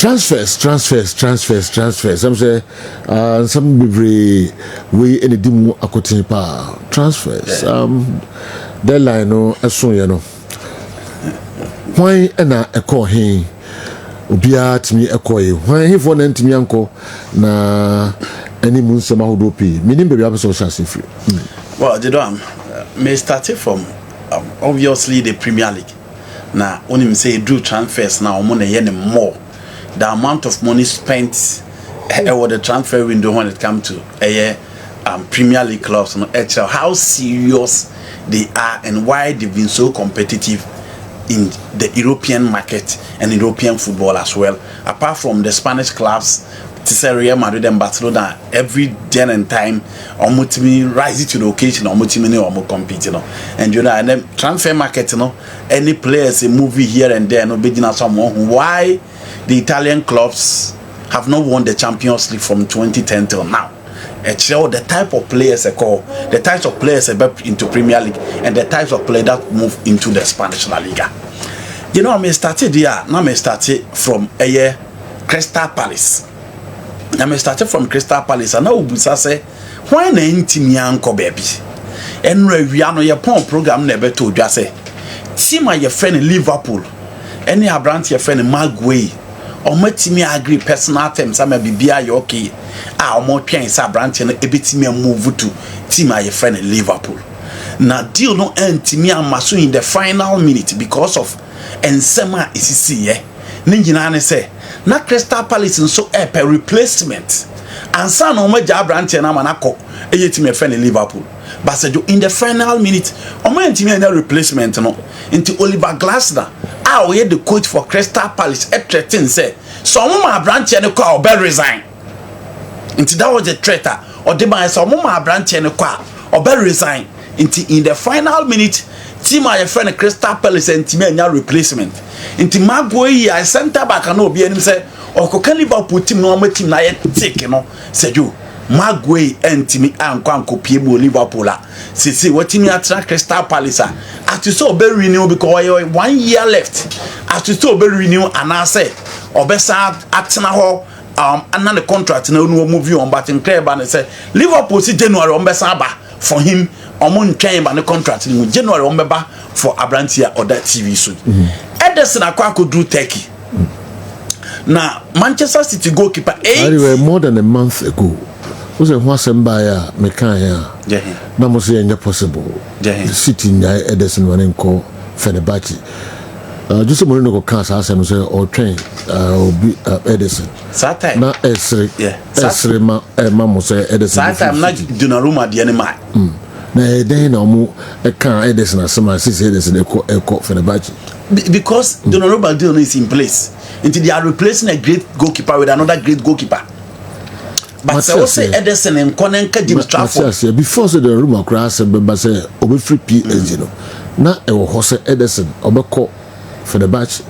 transfers. I'm say some be we any dimu akotini pa transfers. Deadline no aso ye no. Why na ekọ hin obia timi ekọ ye. Why he for na ntimi anko na any munsema hodo pi. Meaning baby abeso chance free. Well, may start from obviously the Premier League. Now, when you say do transfers now, money more. The amount of money spent over the transfer window when it comes to Premier League clubs, how serious they are and why they've been so competitive in the European market and European football as well. Apart from the Spanish clubs, Real Madrid and Barcelona, every day and time, almost rise to the occasion, almost compete, and and then transfer market, any players a movie here and there, no beginner someone. Why the Italian clubs have not won the Champions League from 2010 till now? It shows the type of players they call, the types of players they bet into Premier League, and the types of players that move into the Spanish La Liga. I may started here. Now I started from Crystal Palace. I started from Crystal Palace, and now say, why na intimi anko baby? And we are no your program never told you say, see my your friend Liverpool, any brand your friend Magway, or me agree personal terms. I may be okay. Or more trains are branching a bit me move to see my friend Liverpool. Now deal no end to me and Masu in the final minute because of Ensema is see Ninjina say. Na Crystal Palace nso per replacement and son o ma ja branch na manako eyetime friend Liverpool but say in the final minute o ma ntime na replacement no into Oliver Glasner we the coach for Crystal Palace threaten say so mo ma branch ne kwa o be resign into that was the traitor or the man so mo ma branch ne kwa o be resign into in the final minute team my friend Crystal Palace and team anya replacement into Magboy I center back and obi enim say o ko kan Liverpool team no team na ye take no say you Magboy and team anko pie mo Liverpool la see what team atra Crystal Palace at so be renew because 1 year left at so be renew and I say obesa atena ho and the contract no move on but in Kerm and say Liverpool si January obesa ba for him Omon train by the contract in January remember for Abrantia or that TV suit. Ederson akwa could do Turkey. Now Manchester City goalkeeper anyway more than a month ago. Was a wasn't buyer Mekaya. That was possible. The City Ederson running call Fenerbahce. Just a moment ago, cast as I say or train or be Ederson. Saturday. Not Esre Mammo say Ederson. Saturday not Donnarumma the enemy. Na then no mo can Ederson as some says Ederson a Fenerbahce because Donnarumma deal is in place until they are replacing a great goalkeeper with another great goalkeeper. But I will say Ederson and Konenka Jim Trafford before the Donnarumma cross and say obe free PSG no na e wo ho say Ederson obekọ Fenerbahce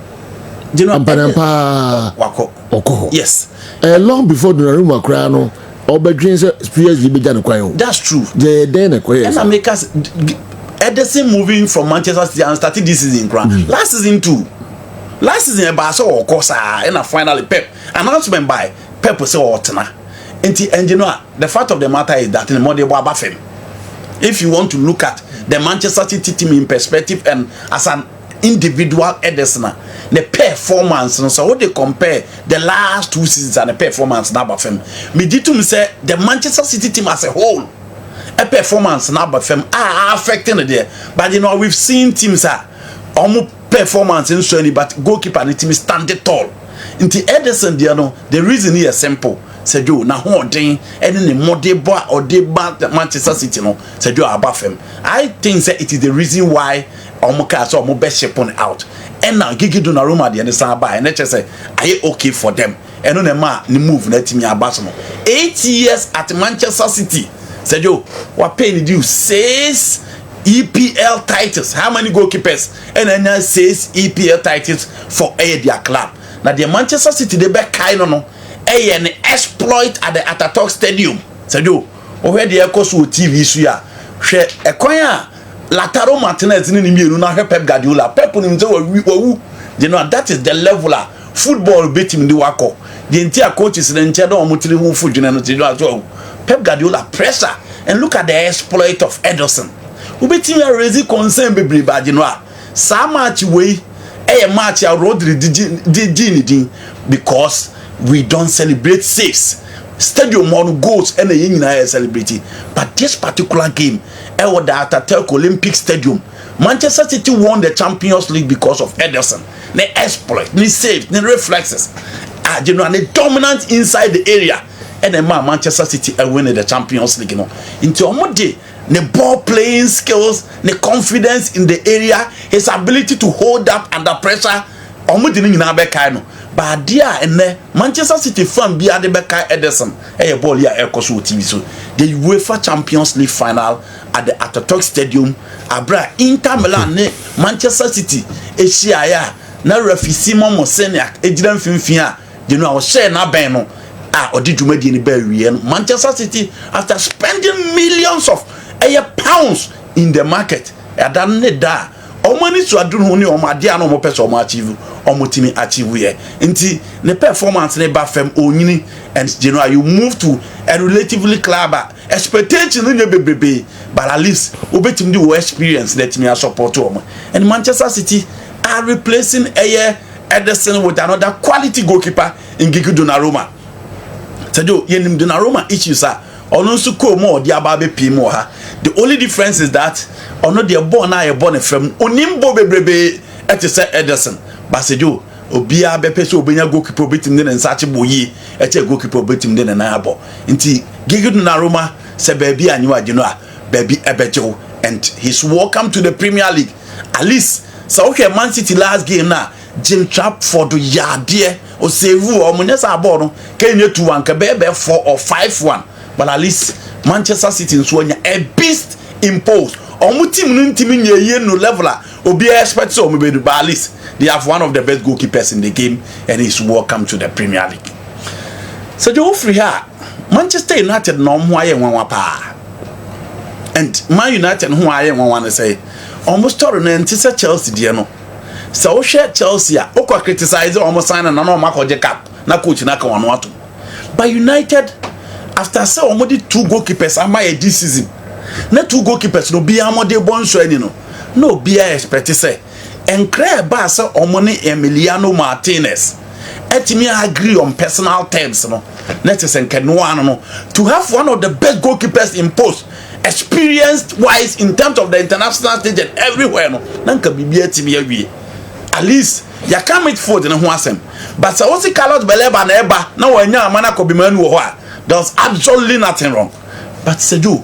wako oko yes long before Donnarumma cross no PSG be jana kwan. That's true. Then and make us Ederson moving from Manchester City and started this season last season too. Last season Barca or course and finally Pep announcement by Pep say Otena. And the fact of the matter is that in the modern Babafem, if you want to look at the Manchester City team in perspective and as an individual Ederson, the performance, so what they compare the last 2 seasons and the performance now of them. Me did to say the Manchester City team as a whole, a performance now of them are affecting it there. But we've seen teams are almost performance in Sony, but goalkeeper and the team is standing tall. Into Ederson, the reason here is simple. Said you na holding any more boy or de Manchester City no said you above him. I think that it is the reason why Omoka so mo best shape on out. And now Gigi Donnarumma the understand by and let's say I okay for them. And on the man ni move na team Barcelona. 8 years at Manchester City. Said you what paying you 6 EPL titles. How many goalkeepers? And then 6 EPL titles for their club. Now the Manchester City they back kind no. An exploit at the Atatürk Stadium. Said you, where the echoes with TV suya. Share a coin. Lautaro Martinez in the Pep Guardiola. Pep that is the level football betim di wako the entire coaches na ntia do omutiri hu fudwena no tido ato Pep Guardiola pressure and look at the exploit of Ederson ubetim ya raise concern bebre ba je no a sa match wey match ya Rodri di because we don't celebrate saves stadium on goals and the nyina celebrity but this particular game was the Atatürk Olympic Stadium. Manchester City won the Champions League because of Ederson. The exploit, the save, the reflexes. You know, and the dominant inside the area. And then Manchester City winning the Champions League. You know, into Omode, the ball playing skills, the confidence in the area, his ability to hold up under pressure. Omode ni na beka no. But there and Manchester City fan be at the beka Ederson. Ball here Aircosu TV. So the UEFA Champions League final at the Atatürk Stadium. Abra Inter Milan ne Manchester City Asia ya na refi Simon Moseniak ejira mfimfia de no a share na ben no a odi dwumadi ni ba wie no Manchester City after spending millions of pounds in the market adan ne da omani so adun ho ni omade an omo pese omo achieve omotimi achieve ye nti ne performance ne ba fam onyini and you know you move to a relatively club expectation in the but at least obetim the experience that me support to and Manchester City are replacing Ederson with another quality goalkeeper in Donnarumma. Sadio yenim Donnarumma issues are ono su ko mo di aba be pi mo ha. The only difference is that ono the ball na e born from onimbo bebrebe et say Ederson but Sadio obia be pese obenya goalkeeper betim de nsache boyi e goalkeeper betim de na abo nti Donnarumma se baby anyiwa gino a baby ebejo and he's welcome to the Premier League at least so okay Man City last game na Jim Trafford yade o save o munyesa abo no kenye 2-1 ka be 4 or 5-1 but at least Manchester City nso nya a beast impose omu team no ntimi nyeye no level a obi expect so omu be do at least they have one of the best goalkeepers in the game and he's welcome to the Premier League so you free here Manchester United no mo aye nwanwa pa and Man United who aye nwanwa say almost story na ntise Chelsea die no so wo share Chelsea a o ko criticize almost sign na no ma ko je cap na coach na ka wano ato but United after say almost 2 goalkeepers am I this season na 2 goalkeepers no be amode bonso ani no be expect say enkra ba say omone Emiliano Martinez etimi agree on personal terms no let us no to have one of the best goalkeepers in post experienced wise in terms of the international stage and everywhere no nanka bibia timi awie at least ya can meet forward na ho asem but so what Carlos Beleba na eba na wanya amana ko bimanu ho a there's absolutely nothing wrong but Seju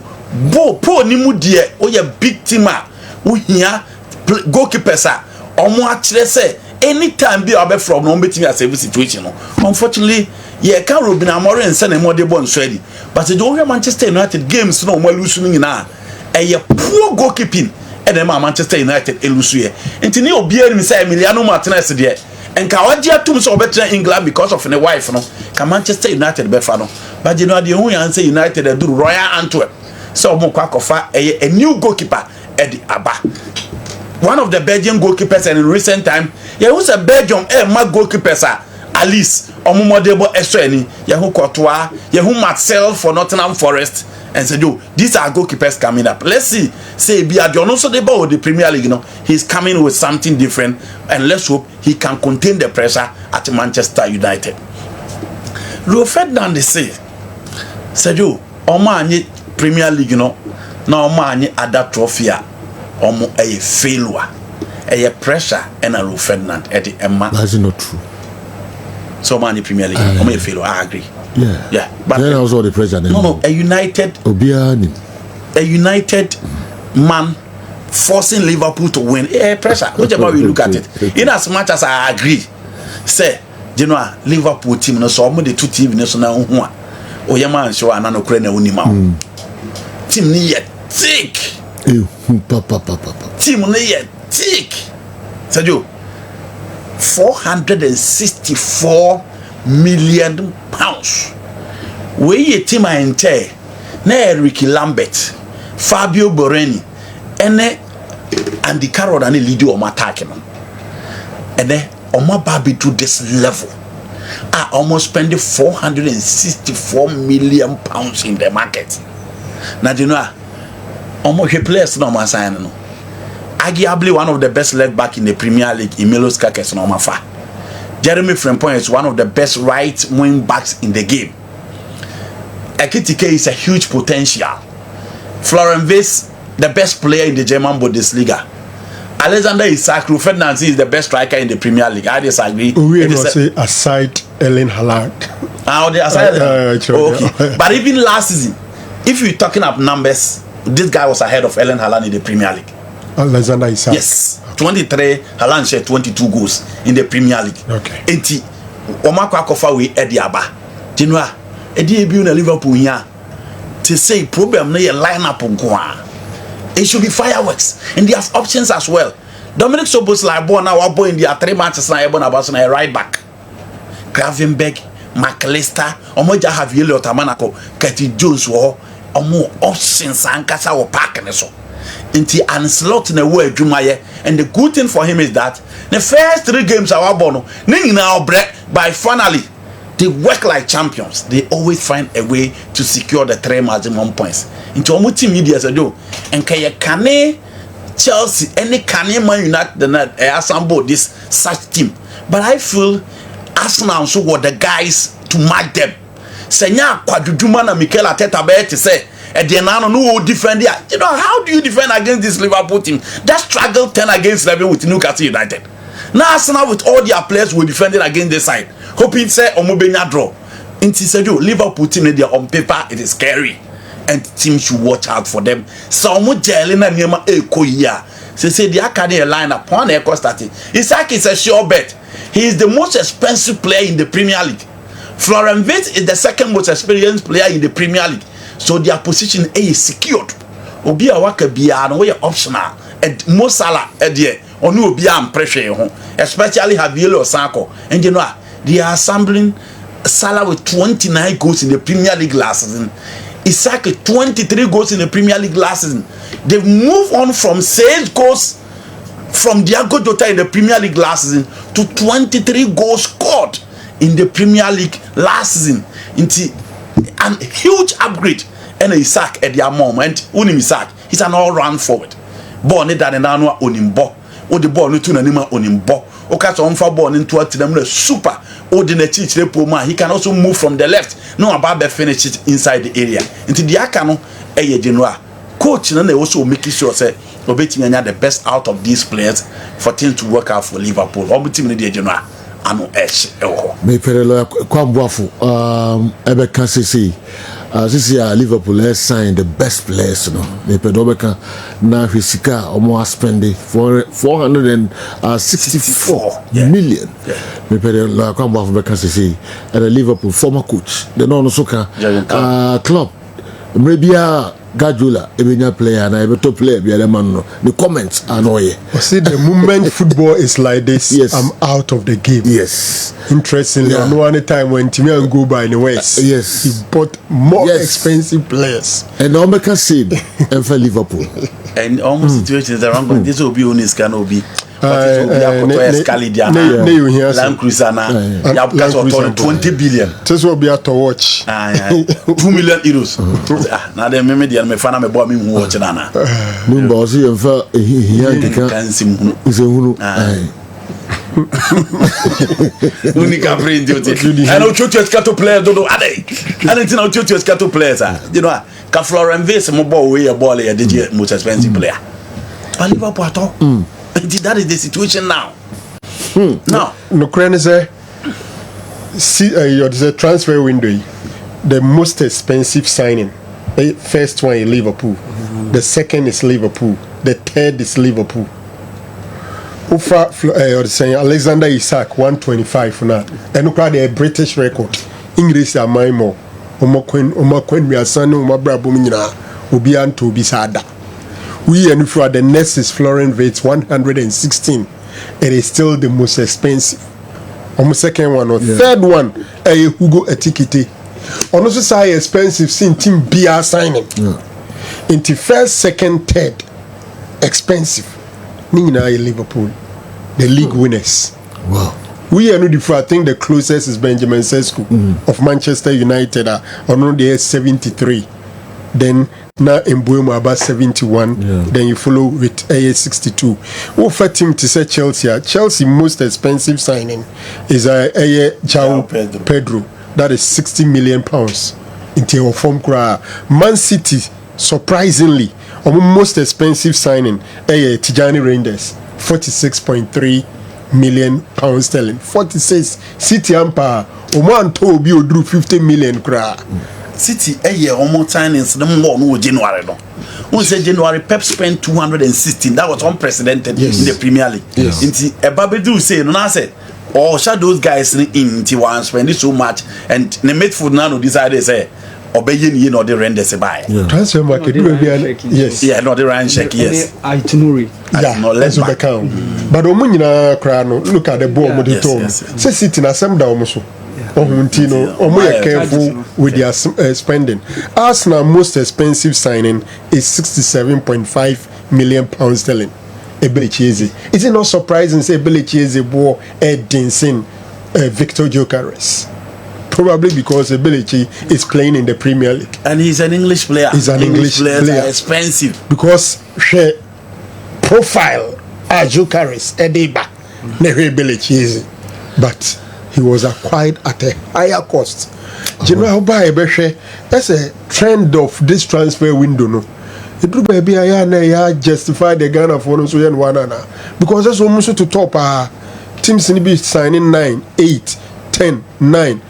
po ni mu die o ya big team a wo hia goalkeepers a omo a kire say anytime be abe from no betimi a save situation no unfortunately ye can Robin Amorim say na model bon so edi but the only Manchester United games no mo lose ni na poor goalkeeping and then Manchester United lose here enti obi ani say Emiliano Martinez there enka waje atum so better England because of the wife no ka Manchester United be fa no but you know the who yan say United do Royal Antwerp so mo kwa kofa a new goalkeeper Eddie Aba one of the Belgian goalkeepers and in recent time who's a Belgium goalkeepers at least omumodebo esweni yehu Courtois yehu Marcel for Nottingham Forest and said yo these are goalkeepers coming up let's see say be adiono so the ball the Premier League he's coming with something different and let's hope he can contain the pressure at Manchester United. Rio Ferdinand say said yo omo anyi Premier League na omo anyi other trophy omo failure pressure and a Rio Ferdinand at the Emma. That's not true. So many Premier League, failure. I agree. Yeah. But then also the pressure. No. A United man forcing Liverpool to win. Pressure. Whichever we look at it. In as much as I agree, say, you know, Liverpool team no so the 2 teams national one. Oh, your man show anano krene unima. Team ni yet thick. Team ni yet thick. Sadio. 464 million pounds. We ye team ente na Ricky Lambert, Fabio Boreni, ene Andy Carroll and lead you on attack no. Ene Omo baby to this level. I almost spend 464 million pounds in the market. Now do you know? Omo he players no man sign no. Arguably one of the best left back in the Premier League, Milos Kakes no mafa. Jeremy Frimpong is one of the best right wing backs in the game. Ekitike is a huge potential. Florian Wirtz, the best player in the German Bundesliga. Alexander Isak, Ferdinand is the best striker in the Premier League. I disagree. We will say aside Erling Haaland. Okay. But even last season, if you're talking up numbers, this guy was ahead of Erling Haaland in the Premier League. Alexander Isak. Yes. 23, Haaland shared 22 goals in the Premier League. Okay. Enti, Omako Akofa we Eddie Abba. Genoa, Eddie Ebu na Liverpool here. To say problem na your lineup on. It should be fireworks, and they have options as well. Dominic Szoboszlai born now boy in the 3 matches na ebon about na right back. Gravenberch, McAllister, omoja have Elliot Amanako, Curtis Jones wo omo options ankasa wo park ne so. Inti and slot na wo adwumaye, and the good thing for him is that the first 3 games our bono ne nyina obre by finally they work like champions. They always find a way to secure the 3 maximum points. Into omo team media said do and kay kane Chelsea any kane Man United the assemble this such team. But I feel Arsenal so were the guys to match them. Senya Kwaduduma na Mikel Arteta be to say Edianano no defend there. You know, how do you defend against this Liverpool team that struggled 10 against 11 with Newcastle United? Now Arsenal with all their players will defend against this side, hoping say omobenya draw. Inti said Liverpool team they on paper it is scary, and teams should watch out for them. So omo jelena niema ekoya. Say the academy line upon echo starting. Isak is a sure bet. He is the most expensive player in the Premier League. Florian Wirtz is the second most experienced player in the Premier League. So their position is secured. Obi awaka bia no we optional, and Mo Salah there onu obi am pressure ho, especially Javier Osako. And you know they are assembling Salah with 29 goals in the Premier League last season. Isak 23 goals in the Premier League last season. They've moved on from 6 goals from Diego Jota in the Premier League last season to 23 goals scored in the Premier League last season. Into a huge upgrade. And Isak at their moment, Unim Isak, he's an all-round forward. Born it and now Onimbo. O the ball no to Nanima Onimbo. Okaso on for ball into them super ordinary Poma. He can also move from the left. No about the finish it inside the area. Into the Akano, General. Coach and they also making sure say Obeting the best out of these players for things to work out for Liverpool. Obeting the General. Ano Esh. Me perelo kwamboafo ebe kan sisi Liverpool has signed the best players no. Me pedobeka na fisika omo spend 464 million. Me perelo kwamboafo be kan sisi the Liverpool former coach. The no soka club maybe Gadula, a player, and I have a top player. The comments are no. See, the moment football is like this, yes. I'm out of the game. Yes. Interestingly, I know any time when Timmy go by in the West, yes, he bought more expensive players. And Omar can see and for Liverpool. And almost situations around this will be on his canopy. Land Cruiser now, 20 billion. This will be to watch. 2 million euros. Now the media me fan me boy me watch na. Number see and for he can see is a hunu. Unica brain duty. I know to scatter players don't know. I didn't know to scatter players. You know, ka Florian Wirtz mo ball we a ball here the most expensive player. But Liverpool at all. That is the situation now. Now, no say see the transfer window, the most expensive signing. The first one is Liverpool. The second is Liverpool. The third is Liverpool. Ufa saying Alexander Isak 125 for now. And look at the British record. English are my more. Omakwen we are sending Umabra Bumina Ubian to Bisada. We and for the next is Florian Wirtz 116. It is still the most expensive. Almost second one or third one, Hugo Etikite. Also say expensive since team BR signing. Into first, second, third, expensive. Nina Liverpool, the league winners. Wow. We are not I think the closest is Benjamin Sesko of Manchester United on the 73. Then now in Mbuemo about 71. Then you follow with AS 62. What for team to say Chelsea? Chelsea most expensive signing is João Pedro. That is 60 million pounds. Into your form cry. Man City surprisingly most expensive signing Tijani Reinders 46.3 million pounds sterling. 46 City Ampa Oman Tobi Odru 50 million cry. City a year almost signings no January no. When say January Pep spent 216. That was unprecedented in the Premier League. Inti Ebabedu say no na say or shut those guys in into one spending so much and the midfield now decided say obeying you know the render se buy. Transfer market yes. Yeah, no the Ryan check yes. Itinerary. Yeah, no let's back count. But omunyina kra no look at the ball mo dey talk. Say City na sem da omo so. Ohuntino omo ye careful with their spending. Arsenal most expensive signing is 67.5 million pounds sterling. Ebelechieze. Is it not surprising say Ebelechieze bought Edinson Victor Gyökeres? Probably because Ebelechi is playing in the Premier League. And he's an English player. He's an English player. Are expensive. Because she profile Gyökeres Edeba Nehe Ebelechieze. But he was acquired at a higher cost. General Ebeshe, that's a trend of this transfer window, no? It do baby I justify the Ghana for no so yan one because that's almost to top teams in be signing 9, 8, 10, 9.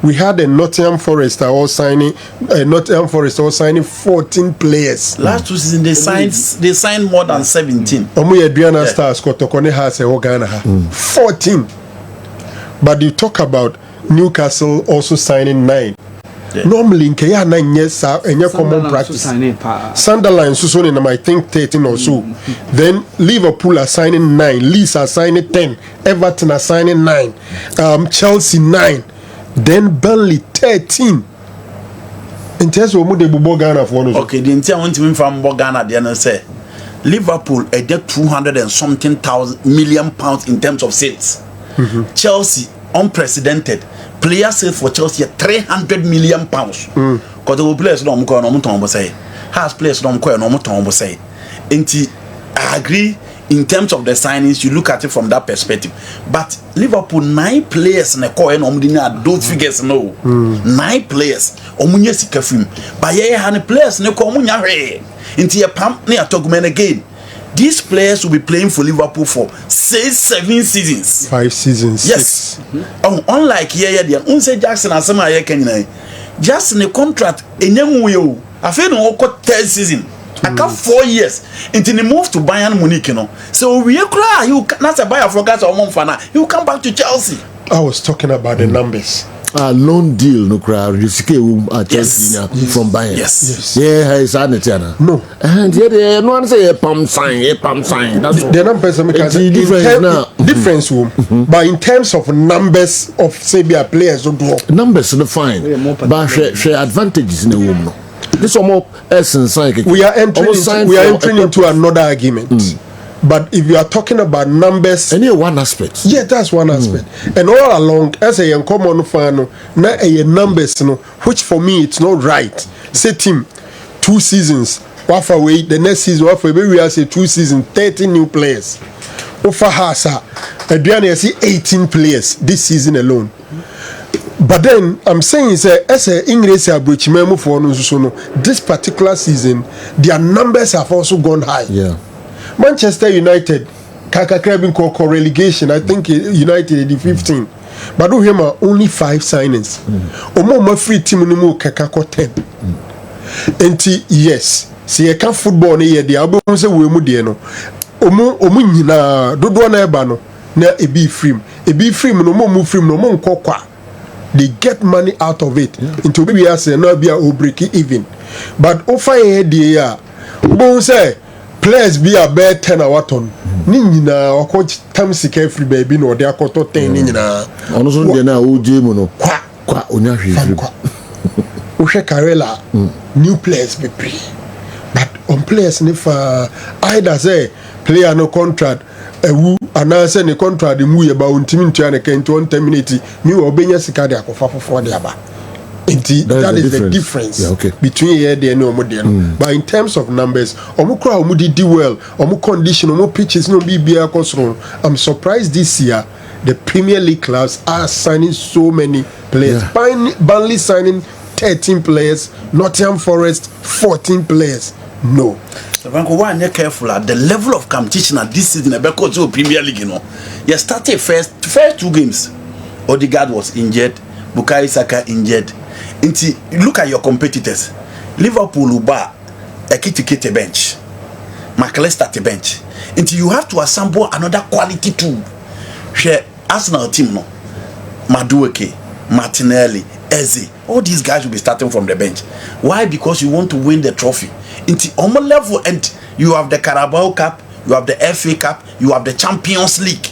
We had a Nottingham Forest all signing 14 players. Last 2 seasons they signed more than 17. Adriana Stars Kotokone has a Ghana 14. But you talk about Newcastle also signing 9. Normally in Kenya 9 years and your common practice. Sunderland so I think 13 or so. Then Liverpool are signing 9, Leeds are signing 10, Everton are signing 9, Chelsea 9, then Burnley 13. In terms of the Ghana for okay, the entire one team from Ghana they say Liverpool a debt 200 and something million pounds in terms of sales. Chelsea unprecedented. Players sale for Chelsea 300 million pounds. Because the players don't go no mutombo say. Has players don't go no mutombo say. I agree in terms of the signings, you look at it from that perspective. But Liverpool 9 players na ko no mdina those figures no. 9 players. Omunye sikafim. But ye han players na ko omunya hwe. Inti ye pam na atogmen again. These players will be playing for Liverpool for 6-7 seasons. 5 seasons. Yes. Unlike here, unse Jackson asema here Kenya. Just in a contract, enyemu I feel no 3rd season. I got 4 years. Until he moved to Bayern Munich, you know. So we cry. You not a buyer for guys or Monfana. You come back to Chelsea. I was talking about the numbers. Loan deal no crowd Chelsea from Bayern. Yes. Yeah, it's Anetiana. No. And yeah, no one say a pump sign. That's the numbers difference but in terms of numbers of Serbia players don't do numbers no fine. But share advantages in the room no. This more essence we are entering into another argument. But if you are talking about numbers, any one aspect, yeah, that's one aspect. And all along, as a young common fan, na a numbers, which for me it's not right. Say team, 2 seasons, half away, the next season, half away, we are say 2 seasons, 30 new players. Ofa Hasa, Adriana see 18 players this season alone. But then I'm saying as a English approach memo for this particular season, their numbers have also gone high. Yeah. Manchester United, Kerm called relegation. I think United did 15, but do him only 5 signings. Omo free team no more Kakako 10. Enti yes, see a can football ni ye. The album say we mu de no. Omo nyina dodo na eba no na ebi free no mo free no mo nkokwa. They get money out of it. Into maybe I say no be a break even, but offer here the omo say. Players be a bear 10 or what on. Nina or coach Tamsika free baby no they are caught 10 Nina. Also, they now Jimono. Qua Unashi. Ushe Karela, new players be free. But on players, if either say player no contract, and I send a contract the movie about Timintian came to 10 minutes. New Obenya Sicadi for the Abba. That is the difference between here and no modern. But in terms of numbers, Omukra Omudi do well, Omu condition, Omu pitches no BBA control. I'm surprised this year the Premier League clubs are signing so many players. Burnley signing 13 players, Nottingham Forest 14 players. No. One you're careful at the level of competition at this season because of Premier League, you know. You started first 2 games. Odegaard was injured, Bukayo Saka injured. Look at your competitors. Liverpool uba Ekiti bench. McAllister bench. Until you have to assemble another quality team. Share Arsenal team no. Madueke, Martinelli, Eze. All these guys will be starting from the bench. Why? Because you want to win the trophy. Into almost level, and you have the Carabao Cup, you have the FA Cup, you have the Champions League.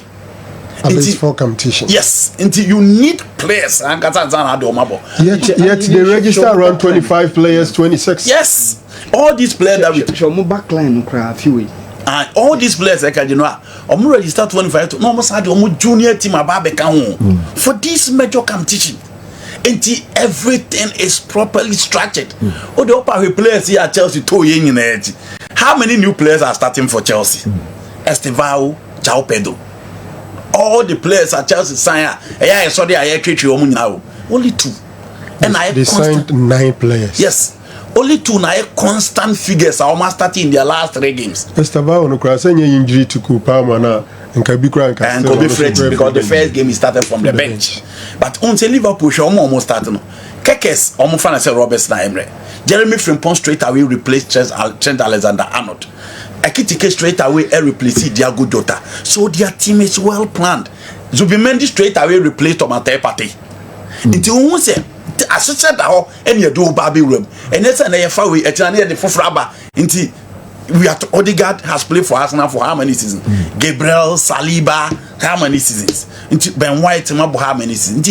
At least 4 competitions. Yes, until you need players. Yet they register around 25 players, 26. Yes, all these players that we backline and all these players like you know, register 25 to almost had junior team for this major competition. Until everything is properly structured. Oh, the upper players here at Chelsea how many new players are starting for Chelsea? Estevao, João Pedro. All the players at Chelsea sign. I saw they treat you now. Only 2. And they signed 9 players. Yes. Only 2 now constant figures are almost starting in their last 3 games. Estevao no cross any injury to Kupama now. And Kobe Fred because the first game he started from the bench. But until Liverpool show almost starting. Kekes almost fan say Roberts na Emre. Jeremy Frimpong straight away replaced Trent Alexander-Arnold. Ekitike straight away replaced Diago Jota. So their team is well planned. Zubimendi straight away replaced Tomate Partey. Until who say associate that and you do Barbie room. And that's an AFA we eternally the Fofraba until we are Odegaard has played for Arsenal for how many seasons? Gabriel, Saliba, how many seasons? Ben White, how many seasons?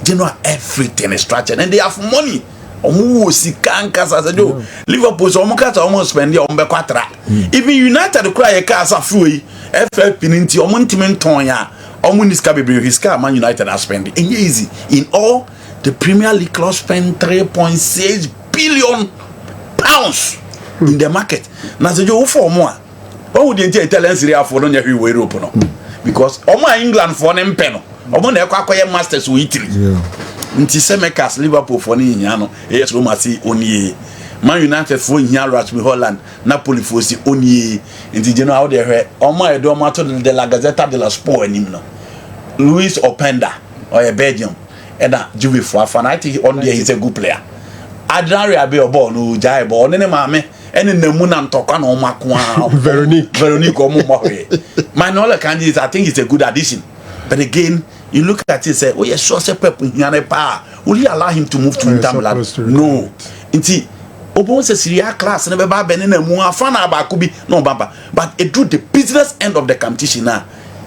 You know everything is structured and they have money. Liverpool so almost spend on Bequatra. Even United cry a car as free. FFP Ninti or Montimentonia or Muniscabi his car Man United are spending easy. In all, the Premier League club spent 3.6 billion pounds in the market. Now so you for more. What would the Italian Serie for don't you Europe no? Because England for them penal. Masters with Italy. Nti Semekas Liverpool for ni nyano. Yes Roma si onye. Man United for nyano Rasmi Holland. Napoli for si onye. Nti jeno how they hear. Edo mato de la Gazzetta dello Sport enim no. Luis Openda or a Belgium. And Juve for fan. I think on there he's a good player. Adrian Rabiot ball no jai ball. Nene mame. Ene nemuna mtoka no makwa. Veronique omo. My knowledge candidate I think it's a good addition. But again, you look at it and say, oh, yes, sure, will you allow him to move to Inter Milan? No. Inti, Obon says Syria class never been in a more fan about could be no baba. But it drew the business end of the competition now.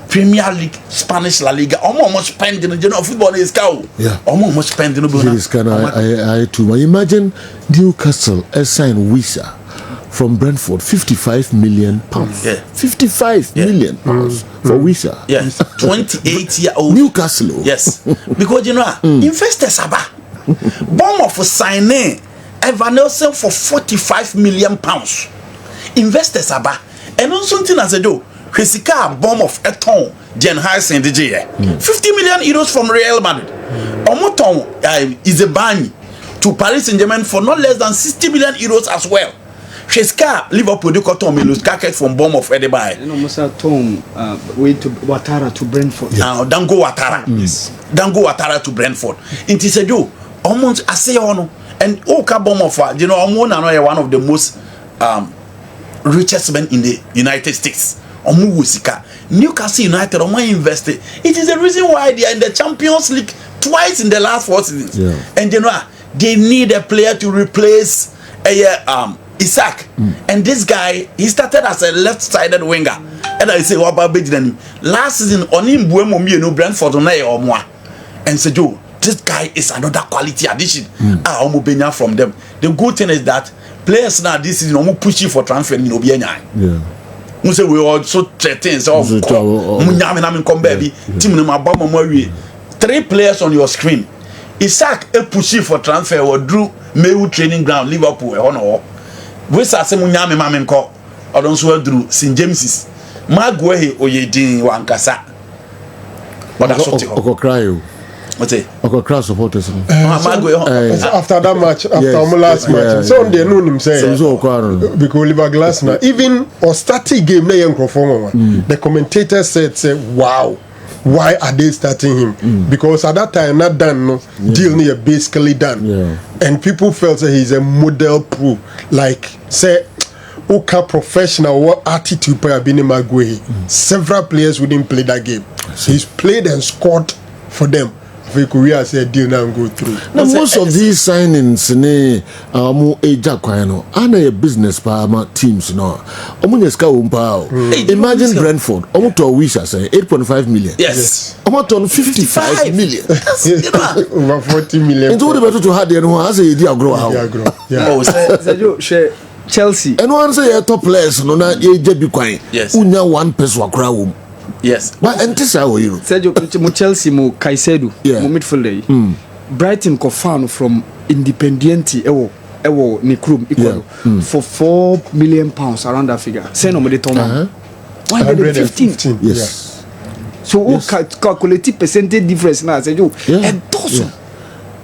Premier League, Spanish La Liga, almost spending the general football is cow. Yeah. Almost spending I too. Imagine Newcastle signed Wisa from Brentford, 55 million pounds. Yeah. 55 million pounds for Wisa. Yes. 28-year-old Newcastle. Yes. Because you know, investors are bomb for signing Evan Nelson for 45 million pounds. Investors are and also something as a do. Hesika bomb of a ton, Jen Harris and DJ. 50 million euros from Real Madrid. Omoton is a ban to Paris Saint-Germain for not less than 60 million euros as well. Sheska Liverpool do cotton me lose cacket from bomb of Edebai. And almost a Tom way to Ouattara to Brentford. Now don't go Ouattara. Yes. Don't go Ouattara to Brentford. It is a do almost I say on and Oka bomb of you know one of the most richest men in the United States. Newcastle United invested. It is the reason why they are in the Champions League twice in the last 4 seasons. Yeah. And you know they need a player to replace Isaac. And this guy, he started as a left-sided winger. And I say, what about last season on him Brentford and say, Joe, this guy is another quality addition. From them. The good thing is that players now this season pushing for transfer in Obianya. Yeah. we say we also threatens of munyame na me come baby team no mabba mama wie 3 players on your screen Isaac e push for transfer or drew Mewu training ground Liverpool e hono we say munyame ma me nko odon so drew St James's Magwe oyedin wankasa but that's what you cry. What's it? Cross supporters. After that match, after last match, so they know him say because Oliver Glasner even or starting game na young the commentator said wow, why are they starting him? Because at that time not done no deal near basically done, and people felt that he's a model pro like say. Oka professional what attitude by Abini Magwe. Several players wouldn't play that game. He's played and scored for them. Korea said deal now go through. Now most of these signings mo eja kwano ana a business pa teams no. Omunyeska umpa. Imagine Brentford. Omo to wish say 8.5 million. Yes. Omo to 55 million. Over 40 million. Into the better to had no as a dia grow how. Yeah. Oh, say share Chelsea. And one say top players no na ye jebi kwan. Yes. Unya one person akra wo. Yes. But entisa wo you. Sergio mo Chelsea mo Kaisedu mo midfielder. Brighton ko fan from Independiente ewo ni krum equal for £4 million around that figure. Say no mo de Toma. 115. Yes. So calculate percentage difference now Sergio. And dozen.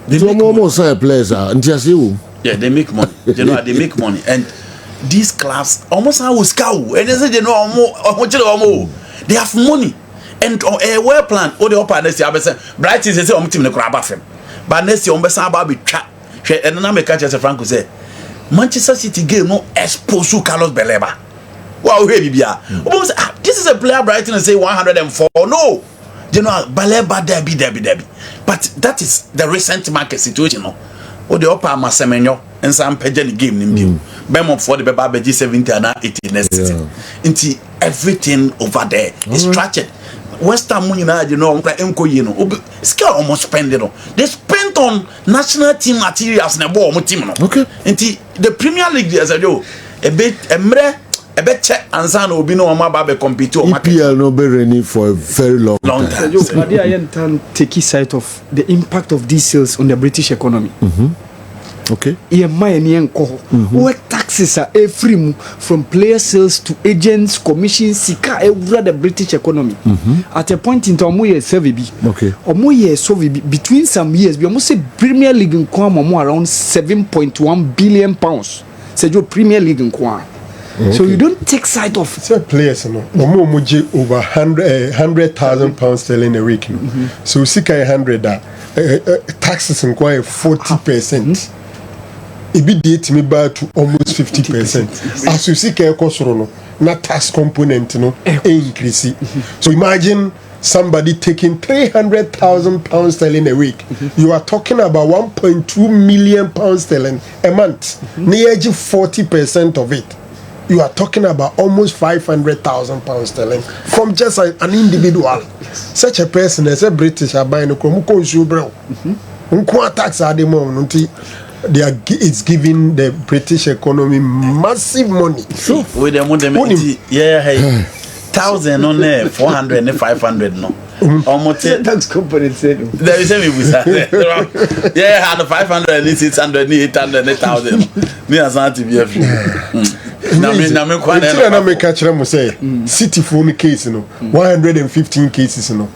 They more say players ntiyase wo. Yeah, they make money. You know, they make money. And these clubs almost how scout. And they say they know almost they have money. And well planned. All the upper next year, Brighton say team the crab FM. But next year, about be chat. And then I make catch as a Franco say Manchester City game no expose Carlos Beleba. Wow, this is a player Brighton and say 104. No. You know, Baleba Debbie. But that is the recent market situation. No. O the upper Masemenyo and some pageant game nim Bemop for the Babaji 70 and 80 next season. Into everything over there is structured. Western money now, you know, scale almost spend it. They spent on national team materials na ball team. Okay. Into the Premier League as a do a bit check and San Obino Mababe compete or EPL no be ready for a very long time. But I can take sight of the impact of these sales on the British economy. Okay. What taxes are free from player sales to agents, commissions, sika over the British economy. At a point in time, we okay. Between some years, we almost say Premier League in Kwam around £7.1 billion. Say Premier League in Kwam. Okay. So you don't take sight of players no over 100,000 pounds sterling a week no. So sika 100 taxes in quite 40%. It be date me back to almost 50%. As you see no not tax component no increase. So imagine somebody taking 300,000 pounds sterling a week. You are talking about 1.2 million pounds sterling a month. Nearly 40% of it. You are talking about almost 500,000 pounds sterling from just an individual. Such a person as a British are buying a tax at the moment. It's giving the British economy massive money. Sure. With the money, 1,000 on there, 400 and 500 no. Almost tax company said. There is a yeah, 500, 600, 800, 1,000. Me as anti BF. City phone case, 115 cases, the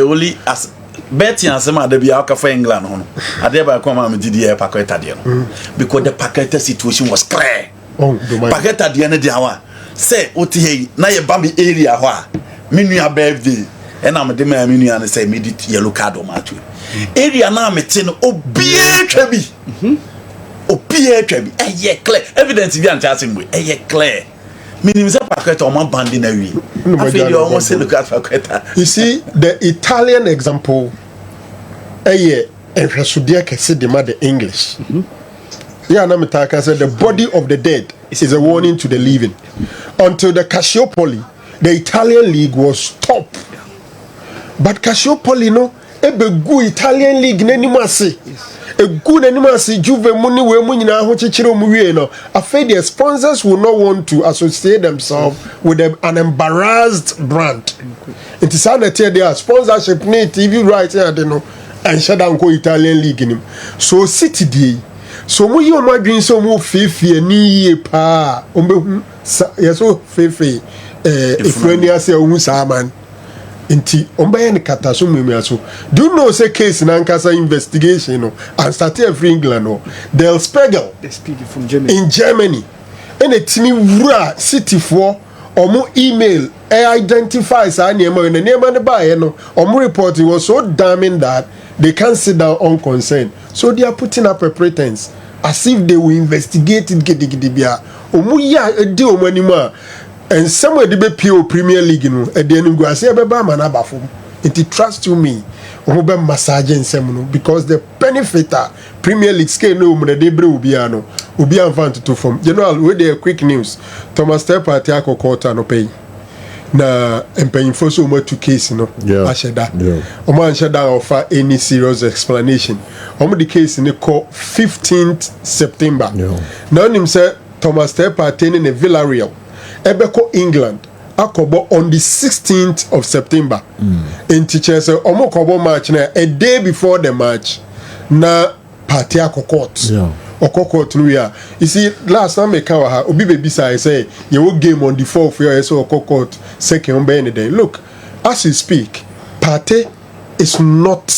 only as Betty and some other be out for England. I never come and did the packet at the end because the packet situation was clear. Packet at the end of the hour. Say, Oti, now your Bambi area, Minia birthday, and I'm the man and say, immediate yellow card on my tree. Area now, metin, Obie Trebi. Obie Trebi, clear. Evidence if you are asking me, clear. Meaning, packet on my band in a way. I feel you almost say, look at packet. You see, the Italian example, and Rasudia can say the English. Yeah, Namitaka said the body of the dead is a warning to the living. Until the Calciopoli, the Italian league was stopped. But Calciopoli, no, ebe good Italian league nenimasi. a good animal see juve money we money na ho chichiro mu wie no afraid the sponsors will not want to associate themselves with an embarrassed brand. It is not their sponsorship need TV right here they know and shut down go Italian league in him. So City day so mu you ma dream so mu fefe ni pa ombe yeso fefe ifrenia say ohun sa man inti ombaye ni kata so mmemu aso. Do you know say case na nkasa investigation no and start every England no Der Spiegel from Germany in Germany and a timi wura City for omo email identify sa niema na niema ne bae no omo report was so damning that they can't sit down unconcerned, so they are putting up a pretense as if they will investigate it gidigidibia omo ya edi omo anima and somewhere the BPO Premier League no at the end go say beba man abafom it trust you me omo be massage nsem because the benefiter Premier League scale no mo de bre obi ano obi anfa to from general we dey quick news Thomas Tepper ati akokota no pay na empanyinfo so mo to case no asheda omo ansheda offer any serious explanation omo the case ni call 15th September now him say Thomas Tepper attending a Villarreal Ebeko England akobo on the 16th of September in teachers omo kobo match na a day before the match na party akokot okokot no ya you see last time make ha obi be bisa say you will game on the 4th year so okokot second be any day look as you speak party is not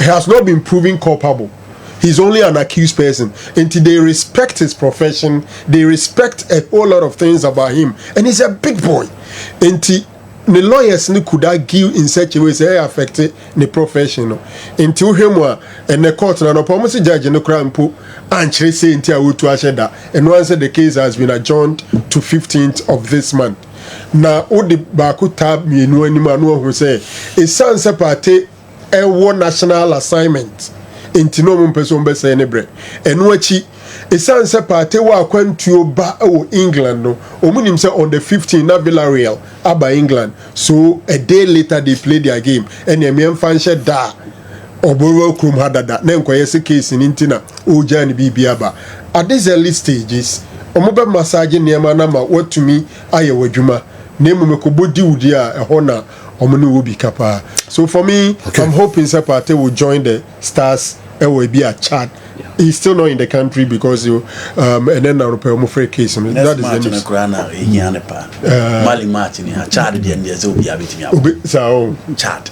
he has not been proven culpable. He's only an accused person. Until they respect his profession, they respect a whole lot of things about him. And he's a big boy. Until the lawyers could argue in such a way say affected the profession. Until him and the court and the promise judge in the crime put and say until I to asheda. And once the case has been adjourned to 15th of this month. Now all the baku tab me no anyone who say it sounds a party a one national assignment. Inti no mpeso mbese nebre eno achi esan se party wa kwantuo ba o England no omunim se on the 15th na Villarreal aba England so a day later they play their game and em fanshe da oboro krum hadada na enkoye se case ni ntina o jani bibia ba at these early stages omobe massage niema na ma what to me aye wadwuma na emumekobodi udi a ehọ na omunu will be kapa. So for me, I'm hoping Sepate will join the Stars. It will be a chat. He's still not in the country because you and then Naro free case. That is the news. Mali Martin, Chad, and there's Obi Abit. So, Chad.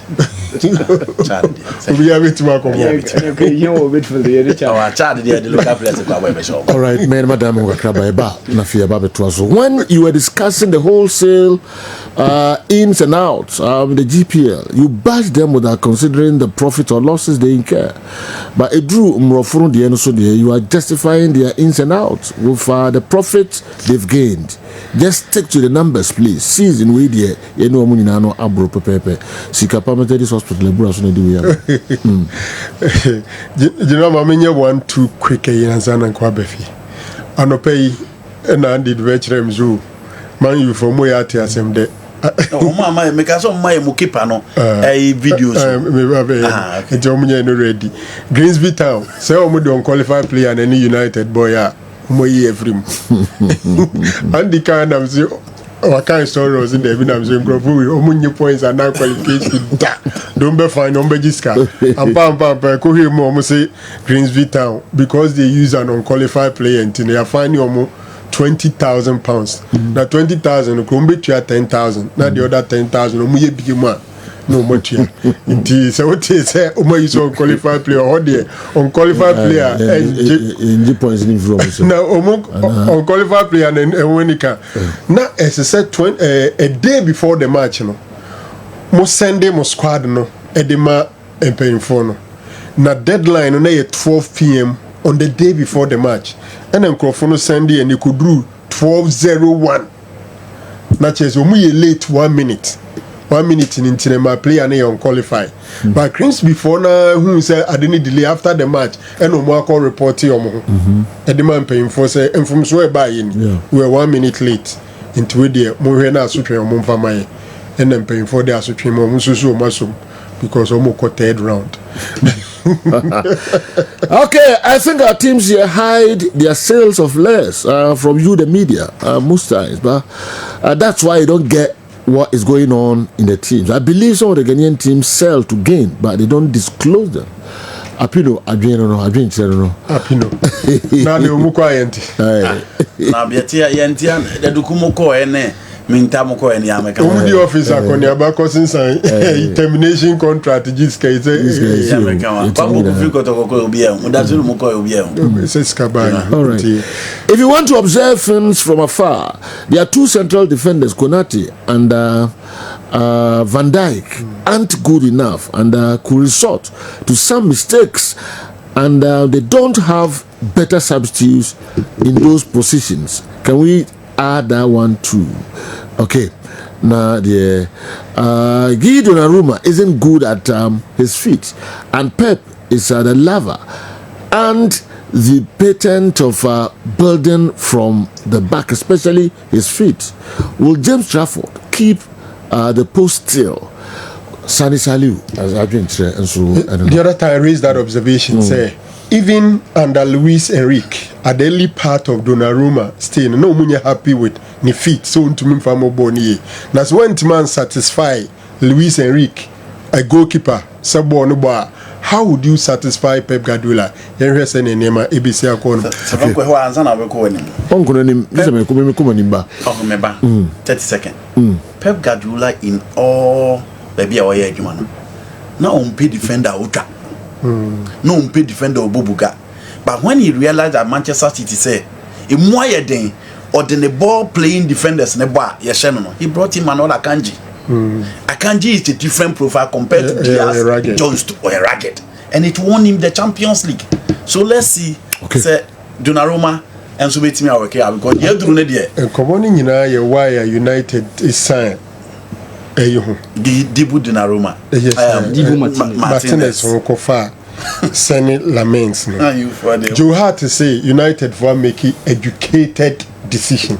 We have it to work on. You're wait for the Chad, the look up. All right, man, Madam Wakraba, Nafia Babet. When you were discussing the wholesale ins and outs, the GPL, you bashed them without considering the profit or losses they incur. But it drew Mrofuru the end so you are justifying their ins and outs with the profit they've gained. Just stick to the numbers, please. Season we there, you know, Munino Abro Pepe, Sikapa Methodist Hospital, Brussels. You know, Mamma, 1 2 quick and Kwabefi. Anopay and I did veteran zoo. Man, you from where I tell them that. Oh, mama, make us on my mukipano a videos. It's already Greensby Town. Say, we don't qualify player and any United boy. Every and the kind of what kind of story was in there? I'm saying, Grofu, points are now qualification. Don't be fine, don't be jiska. And Pam, go here, mom say Greensby Town because they use an unqualified player and they are finding almost £20,000. Now 20,000, Kumbi 10,000. Now the other 10,000, Omuye big man. No much. Indeed, so what is say? Omo is unqualified player. Or the unqualified player. In points in from. Now unqualified player and when he can. Now as I said, a day before the match, no. Mo Sunday mo squad no. Edema and paying for no. Now deadline on 12 p.m. on the day before the match. And then Crawford Sunday and you could do 12:01. Not just we late 1 minute. 1 minute in my play and they unqualified. But Chris before now who said I didn't delay after the match and no more call report and the man paying for say and from swear by in we were 1 minute late into the Mohena Sutra Mumfamay and then paying for the Sutra Mususu Masum because almost got third round. Okay, I think our teams here hide their sales of less from you, the media, most times, but that's why you don't get what is going on in the teams. I believe some of the Ghanaian teams sell to gain, but they don't disclose them. Apino, Apino. Now the Umuko Yenti. Now, Betia Yantian, the Dukumoko ene. Mintamoko and Yamaka. The officer on your back since termination contract. If you want to observe films from afar, there are two central defenders, Konate and Van Dijk, aren't good enough and could resort to some mistakes, and they don't have better substitutes in those positions. Can we add that one too? Okay. Now the Guy Donnarumma isn't good at his feet, and Pep is the lover and the patent of building from the back, especially his feet. Will James Trafford keep the post still? Sani Saliu, as I've been and so the other time I raised that observation, say even under Luis Enrique, at the early part of Donnarumma, still no one happy with ni feet, so to me from Oboni. That's when man satisfy Luis Enrique, a goalkeeper, Sabonuba. How would you satisfy Pep Guardiola? You're saying in Nema ABC Akon. 30 seconds. Pep Guardiola in all baby our man. Now on pay defender Uta. No on pay defender Obubuga. But when he realized that Manchester City say in moye den or the ball playing defenders neba yesheno, he brought him another Akanji. Akanji is a different profile compared to Diaz, Jones or Ragged, and it won him the Champions League. So let's see. Okay. Say Donnarumma and so wait me our care because you do not there. And come on in why United is signed. Dibu Donnarumma. Yes. Dibu Martinez Kofa. Senate laments. Joe had to say United for making educated decision,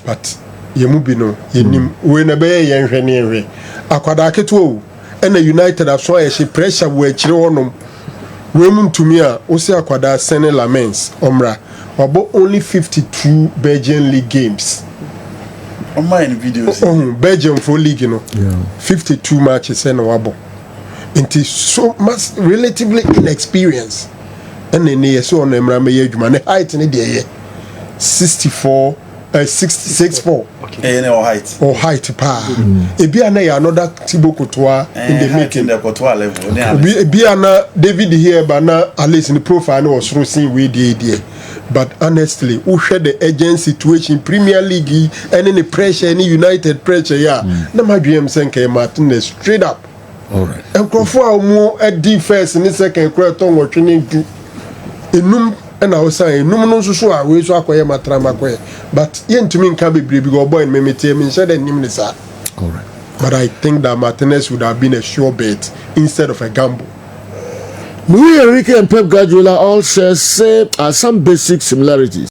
but Yemubino yenim when a bay yenhwene akwada keto and the United have so she pressure we chire wonom we to me a o se akwada Senate laments omra about only 52 Belgian league games. On my videos. Belgium for league, 52 matches and wabo. It is so much relatively inexperienced. And then so on Emrame Yujman height in the 66.4. Okay. Height. Or height pa. Ebiana another Thibaut Courtois in the making. The Courtois level. Ebiana David here, but now at least in the profile was roasting with the idea. But honestly, who share the urgent situation Premier League and any pressure, any United pressure, no my dream saying Martinez straight up. All right. And Crawford more at defense in the second quarter or training to enum and I was saying no so I wish I acquire matrama, but yen to me can be brave boy and me tell me said and all right. But I think that Martinez would have been a sure bet instead of a gamble. Luis Enrique and Pep Guardiola all share some basic similarities.